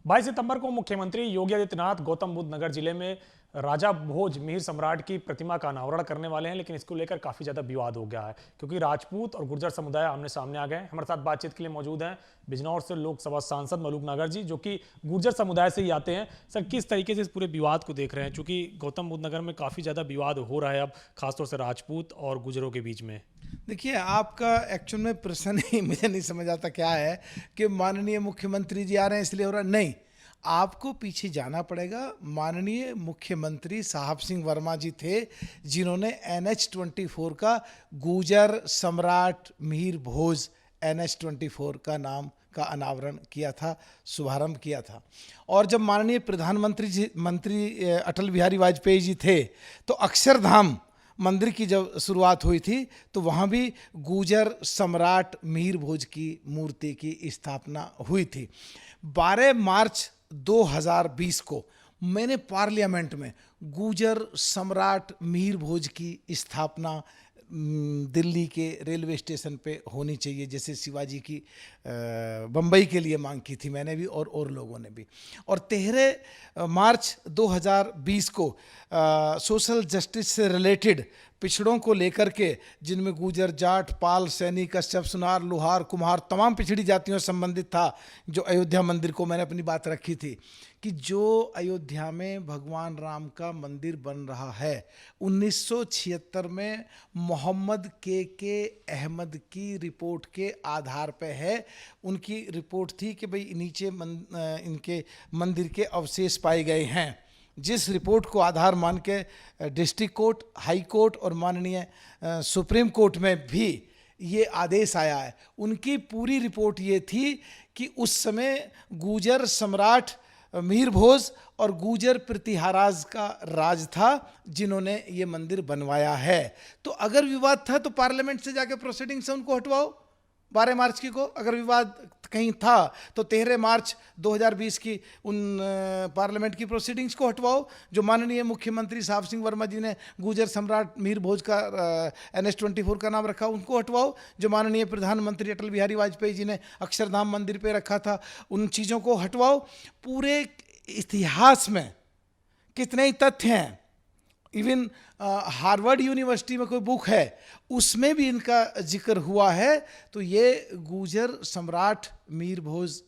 22 सितंबर को मुख्यमंत्री योगी आदित्यनाथ गौतम बुद्ध नगर जिले में राजा भोज मिहिर सम्राट की प्रतिमा का अनावरण करने वाले हैं, लेकिन इसको लेकर काफी ज्यादा विवाद हो गया है क्योंकि राजपूत और गुर्जर समुदाय आमने सामने आ गए हैं। हमारे साथ बातचीत के लिए मौजूद हैं बिजनौर से लोकसभा सांसद मलूक नागर जी, जो कि गुर्जर समुदाय से ही आते हैं। सर, किस तरीके से इस पूरे विवाद को देख रहे हैं, चूंकि गौतम बुद्ध नगर में काफी ज्यादा विवाद हो रहा है अब, खासतौर से राजपूत और गुर्जरों के बीच में। देखिए, आपका एक्चुअल में प्रश्न ही मुझे नहीं समझ आता क्या है कि माननीय मुख्यमंत्री जी आ रहे हैं इसलिए हो रहा नहीं। आपको पीछे जाना पड़ेगा। माननीय मुख्यमंत्री साहब सिंह वर्मा जी थे जिन्होंने NH-24 का गुर्जर सम्राट मिहिर भोज NH-24 का नाम का अनावरण किया था, शुभारंभ किया था। और जब माननीय मंत्री अटल बिहारी वाजपेयी जी थे तो अक्षरधाम मंदिर की जब शुरुआत हुई थी तो वहाँ भी गुर्जर सम्राट मिहिर भोज की मूर्ति की स्थापना हुई थी। 12 मार्च 2020 को मैंने पार्लियामेंट में गुर्जर सम्राट मिहिर भोज की स्थापना दिल्ली के रेलवे स्टेशन पे होनी चाहिए, जैसे शिवाजी की बम्बई के लिए मांग की थी मैंने भी और लोगों ने भी। और 13 मार्च 2020 को सोशल जस्टिस से रिलेटेड पिछड़ों को लेकर के, जिनमें गुर्जर, जाट, पाल, सैनी, कश्यप, सुनार, लोहार, कुम्हार तमाम पिछड़ी जातियों से संबंधित था, जो अयोध्या मंदिर को मैंने अपनी बात रखी थी कि जो अयोध्या में भगवान राम का मंदिर बन रहा है 1976 में मोहम्मद के अहमद की रिपोर्ट के आधार पे है। उनकी रिपोर्ट थी कि भाई नीचे इनके मंदिर के अवशेष पाए गए हैं, जिस रिपोर्ट को आधार मान के डिस्ट्रिक्ट कोर्ट, हाई कोर्ट और माननीय सुप्रीम कोर्ट में भी ये आदेश आया है। उनकी पूरी रिपोर्ट ये थी कि उस समय गुर्जर सम्राट मिहिर भोज और गुर्जर प्रतिहाराज का राज था जिन्होंने ये मंदिर बनवाया है। तो अगर विवाद था तो पार्लियामेंट से जाके प्रोसीडिंग से उनको हटवाओ। 12 मार्च की को अगर विवाद कहीं था तो 13 मार्च 2020 की उन पार्लियामेंट की प्रोसीडिंग्स को हटवाओ। जो माननीय मुख्यमंत्री साहब सिंह वर्मा जी ने गुर्जर सम्राट मिहिर भोज का NH-24 का नाम रखा, उनको हटवाओ। जो माननीय प्रधानमंत्री अटल बिहारी वाजपेयी जी ने अक्षरधाम मंदिर पे रखा था, उन चीज़ों को हटवाओ। पूरे इतिहास में कितने ही तथ्य हैं, इवन हार्वर्ड यूनिवर्सिटी में कोई बुक है उसमें भी इनका जिक्र हुआ है। तो ये गुर्जर सम्राट मिहिर भोज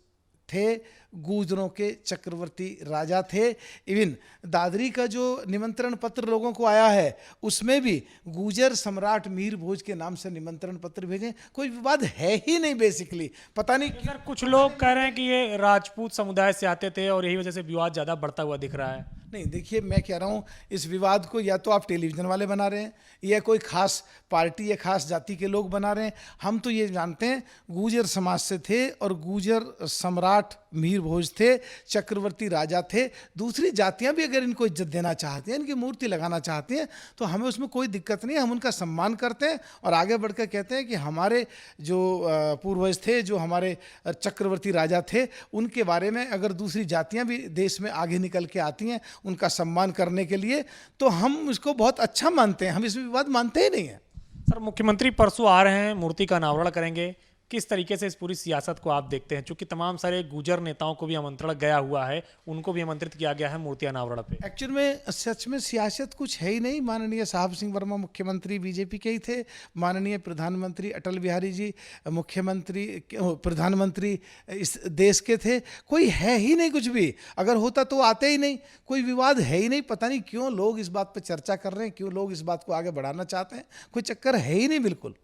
थे, गुर्जरों के चक्रवर्ती राजा थे। इवन दादरी का जो निमंत्रण पत्र लोगों को आया है उसमें भी गुर्जर सम्राट मिहिर भोज के नाम से निमंत्रण पत्र भेजे। कोई विवाद है ही नहीं बेसिकली। पता नहीं सर, कुछ लोग कह रहे हैं कि ये राजपूत समुदाय से आते थे और यही वजह से विवाद ज्यादा बढ़ता हुआ दिख रहा है। नहीं, देखिए, मैं कह रहा हूँ इस विवाद को या तो आप टेलीविज़न वाले बना रहे हैं या कोई खास पार्टी या खास जाति के लोग बना रहे हैं। हम तो ये जानते हैं गुर्जर समाज से थे और गुर्जर सम्राट मिहिर भोज थे, चक्रवर्ती राजा थे। दूसरी जातियां भी अगर इनको इज्जत देना चाहती हैं, इनकी मूर्ति लगाना चाहती हैं, तो हमें उसमें कोई दिक्कत नहीं है। हम उनका सम्मान करते हैं और आगे बढ़कर कहते हैं कि हमारे जो पूर्वज थे, जो हमारे चक्रवर्ती राजा थे, उनके बारे में अगर दूसरी जातियाँ भी देश में आगे निकल के आती हैं उनका सम्मान करने के लिए, तो हम इसको बहुत अच्छा मानते हैं। हम इसमें विवाद मानते ही नहीं है। सर, मुख्यमंत्री परसों आ रहे हैं, मूर्ति का अनावरण करेंगे। किस तरीके से इस पूरी सियासत को आप देखते हैं, क्योंकि तमाम सारे गुर्जर नेताओं को भी आमंत्रण गया हुआ है, उनको भी आमंत्रित किया गया है मूर्ति अनावरण पे। एक्चुअल में सच में सियासत कुछ है ही नहीं। माननीय साहब सिंह वर्मा मुख्यमंत्री बीजेपी के ही थे, माननीय प्रधानमंत्री अटल बिहारी जी प्रधानमंत्री इस देश के थे। कोई है ही नहीं कुछ भी। अगर होता तो आते ही नहीं। कोई विवाद है ही नहीं। पता नहीं क्यों लोग इस बात पर चर्चा कर रहे हैं, क्यों लोग इस बात को आगे बढ़ाना चाहते हैं। कोई चक्कर है ही नहीं बिल्कुल।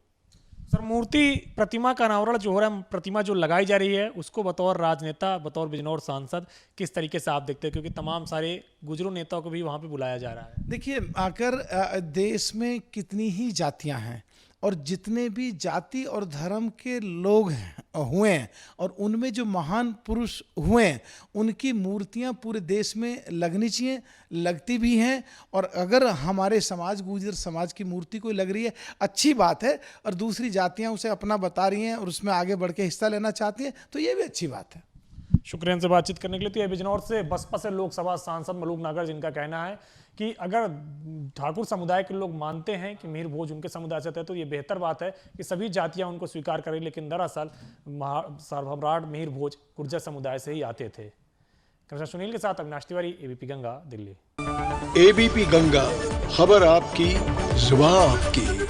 सर, मूर्ति प्रतिमा का अनावरण जो हो रहा है, प्रतिमा जो लगाई जा रही है, उसको बतौर राजनेता, बतौर बिजनौर सांसद किस तरीके से आप देखते हैं, क्योंकि तमाम सारे गुजरों नेताओं को भी वहां पे बुलाया जा रहा है। देखिए, आकर देश में कितनी ही जातियां हैं और जितने भी जाति और धर्म के लोग हुए हैं और उनमें जो महान पुरुष हुए हैं, उनकी मूर्तियां पूरे देश में लगनी चाहिए, लगती भी हैं। और अगर हमारे समाज, गुर्जर समाज की मूर्ति कोई लग रही है, अच्छी बात है, और दूसरी जातियां उसे अपना बता रही हैं और उसमें आगे बढ़ के हिस्सा लेना चाहती हैं, तो ये भी अच्छी बात है। शुक्रिया इनसे बातचीत करने के लिए। तो ये बिजनौर से बसपा से लोकसभा सांसद मलूक नागर, जिनका कहना है कि अगर ठाकुर समुदाय के लोग मानते हैं कि मिहिर भोज उनके समुदाय से थे, तो ये बेहतर बात है कि सभी जातियां उनको स्वीकार करें, लेकिन दरअसल सम्राट मिहिर भोज गुर्जर समुदाय से ही आते थे। कैमरा सुनील के साथ अविनाश तिवारी, एबीपी गंगा, दिल्ली। एबीपी गंगा, खबर आपकी, जुबान आपकी।